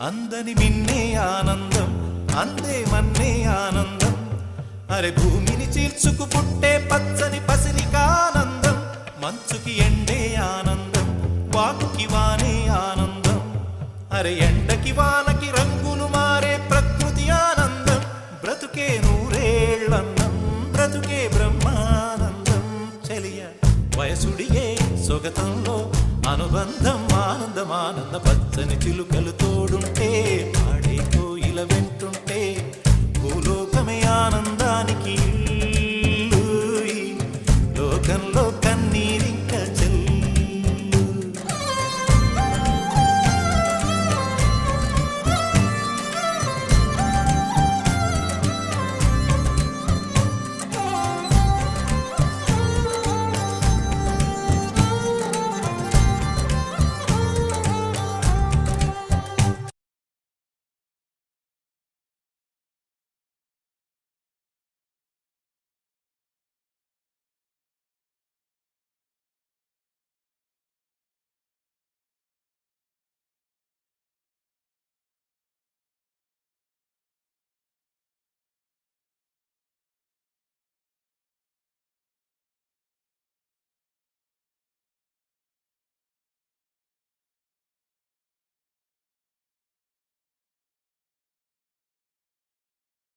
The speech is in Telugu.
అందని మిన్నే ఆనందం అందే మన్నే ఆనందం అరే భూమిని చీల్చుకు పుట్టే పచ్చని పసిరికానందం మంచుకి ఎండే ఆనందం వాకుకి వానే ఆనందం అరే ఎండకి వానకి రంగులు మారే ప్రకృతి ఆనందం బ్రతుకే నూరేళ్ళన్నం బ్రతుకే బ్రహ్మానందం చెలియ వయసుడియే సొగతంలో అనుబంధం ఆనందమానంద పచ్చని చిలుకలు తోడు